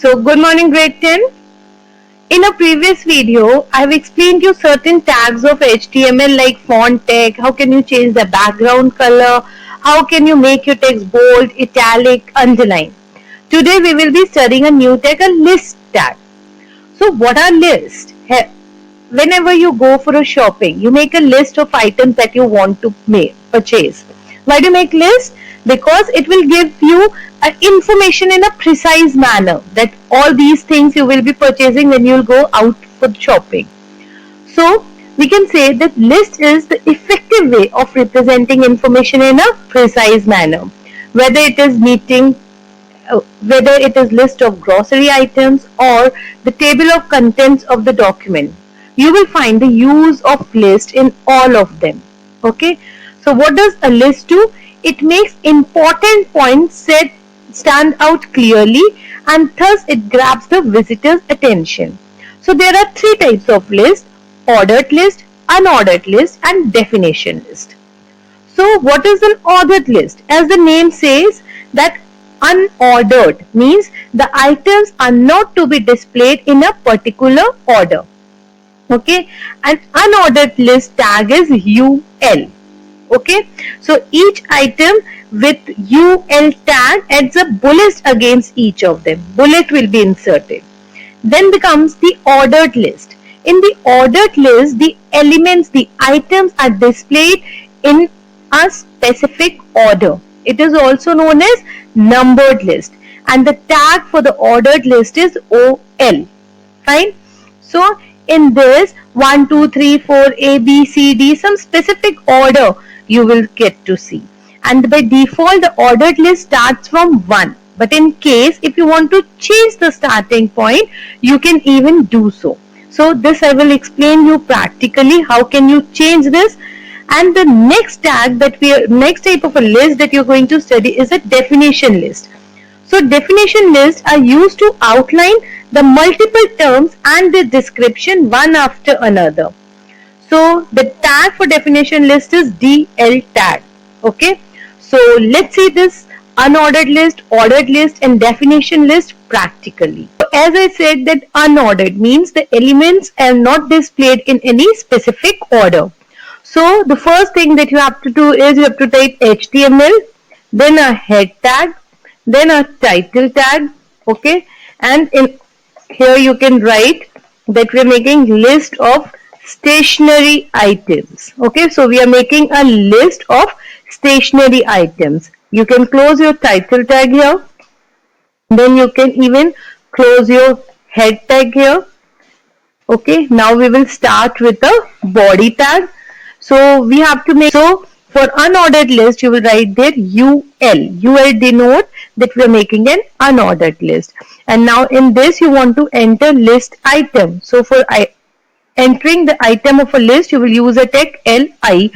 So good morning grade 10. In a previous video, I have explained you certain tags of HTML like font tag, how can you change the background color, how can you make your text bold, italic, underline. Today we will be studying a new tag, a list tag. So what are lists? Whenever you go for a shopping, you make a list of items that you want to purchase. Why do you make list? Because it will give you information in a precise manner that all these things you will be purchasing when you will go out for shopping. So we can say that list is the effective way of representing information in a precise manner. Whether it is list of grocery items or the table of contents of the document, you will find the use of list in all of them. Okay, so what does a list do? It makes important points stand out clearly, and thus it grabs the visitor's attention. So there are three types of list: ordered list, unordered list, and definition list. So what is an ordered list? As the name says, that unordered means the items are not to be displayed in a particular order. Okay, an unordered list tag is UL. Okay, so each item with UL tag adds a bullet against each of them. Bullet will be inserted. Then becomes the ordered list. In the ordered list, the elements, the items are displayed in a specific order. It is also known as numbered list, and the tag for the ordered list is OL. Fine. So in this 1, 2, 3, 4, A, B, C, D, some specific order you will get to see. And by default, the ordered list starts from 1. But in case if you want to change the starting point, you can even do so. So this I will explain you practically how can you change this. And the next next type of a list that you're going to study is a definition list. So definition lists are used to outline the multiple terms and the description one after another. So the tag for definition list is DL tag. Okay. So let's see this unordered list, ordered list, and definition list practically. So as I said, that unordered means the elements are not displayed in any specific order. So the first thing that you have to do is you have to type HTML, then a head tag, then a title tag. Okay, and in here you can write that we are making list of stationery items. Okay, so we are making a list of stationery items. You can close your title tag here. Then you can even close your head tag here. Okay, now we will start with the body tag. So we have to make, so for unordered list you will write there UL. UL denote that we are making an unordered list. And now in this you want to enter list item. So for entering the item of a list, you will use a tag LI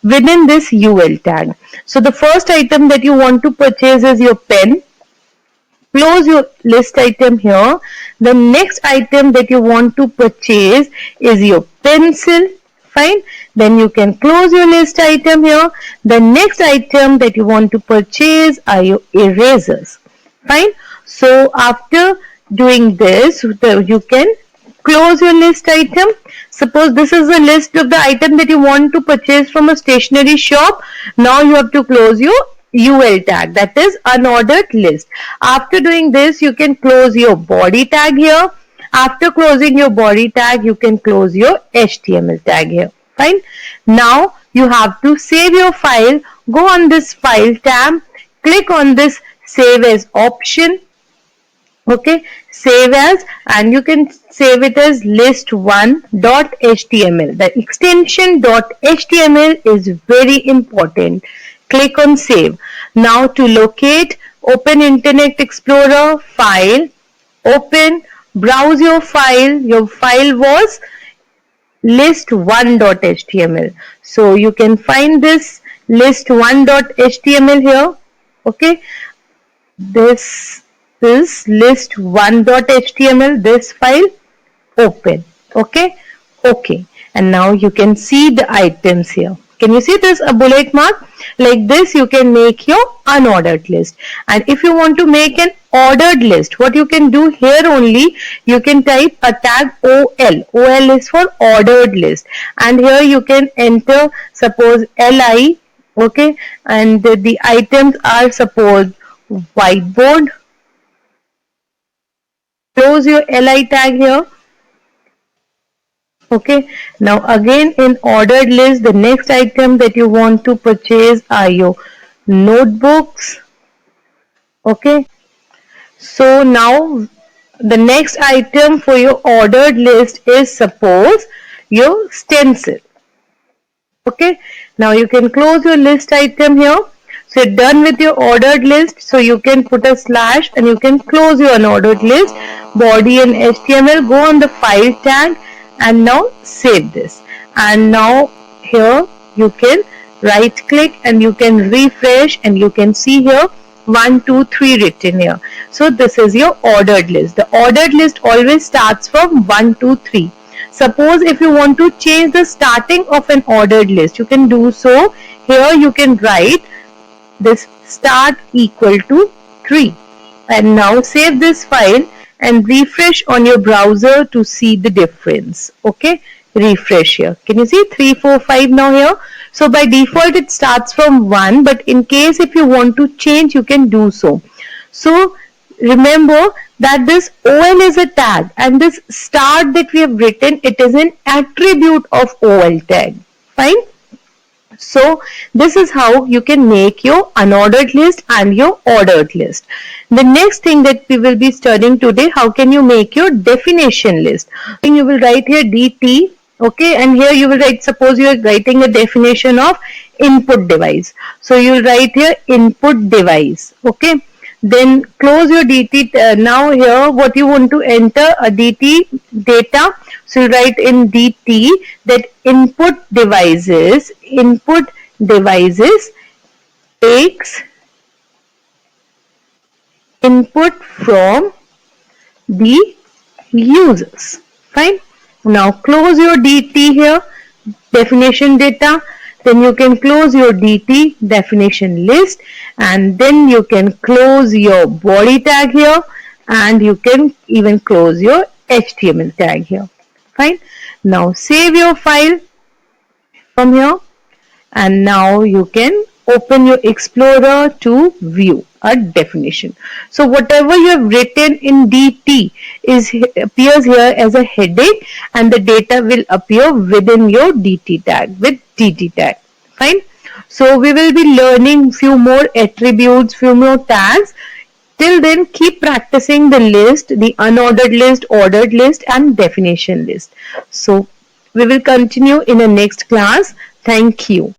within this UL tag. So the first item that you want to purchase is your pen. Close your list item here. The next item that you want to purchase is your pencil. Fine. Then you can close your list item here. The next item that you want to purchase are your erasers. Fine. So after doing this, you can close your list item. Suppose this is a list of the item that you want to purchase from a stationery shop. Now you have to close your UL tag, that is unordered list. After doing this, you can close your body tag here. After closing your body tag, you can close your HTML tag here. Fine. Now you have to save your file. Go on this file tab. Click on this save as option. Okay, save as, and you can save it as list1.html. The extension .html is very important. Click on save. Now to locate, open Internet Explorer, file, open, browse your file. Your file was list1.html. So you can find this list1.html here. Okay, this is list1.html, this file, open. Okay, and now you can see the items here. Can you see this, a bullet mark? Like this you can make your unordered list. And if you want to make an ordered list, what you can do here only, you can type a tag OL. OL is for ordered list. And here you can enter suppose LI, okay, and the items are suppose whiteboard. Close your LI tag here. Okay, now again in ordered list, the next item that you want to purchase are your notebooks. Okay, so now the next item for your ordered list is suppose your stencil. Okay, now you can close your list item here. So you're done with your ordered list, so you can put a slash and you can close your unordered list. Body and HTML, go on the file tag and now save this. And now here you can right click and you can refresh and you can see here 1, 2, 3 written here. So this is your ordered list. The ordered list always starts from 1, 2, 3. Suppose if you want to change the starting of an ordered list, you can do so. Here you can write this start equal to 3. And now save this file and refresh on your browser to see the difference. Okay, refresh here. Can you see 3, 4, 5 now here? So by default it starts from 1, but in case if you want to change, you can do so. So remember that this OL is a tag and this start that we have written, it is an attribute of OL tag. Fine. So this is how you can make your unordered list and your ordered list. The next thing that we will be studying today, how can you make your definition list. You will write here DT, okay, and here you will write, suppose you are writing a definition of input device. So you will write here input device, okay. Then close your DT. Now here what you want to enter a DT data. So you write in DT that input devices takes input from the users. Fine. Now close your DT here, definition data. Then you can close your DT definition list and then you can close your body tag here and you can even close your HTML tag here. Fine. Now save your file from here and now you can open your Explorer to view a definition. So whatever you have written in DT appears here as a heading and the data will appear within your DT tag with DT tag. Fine. So we will be learning few more attributes, few more tags. Till then keep practicing the list, the unordered list, ordered list and definition list. So we will continue in the next class. Thank you.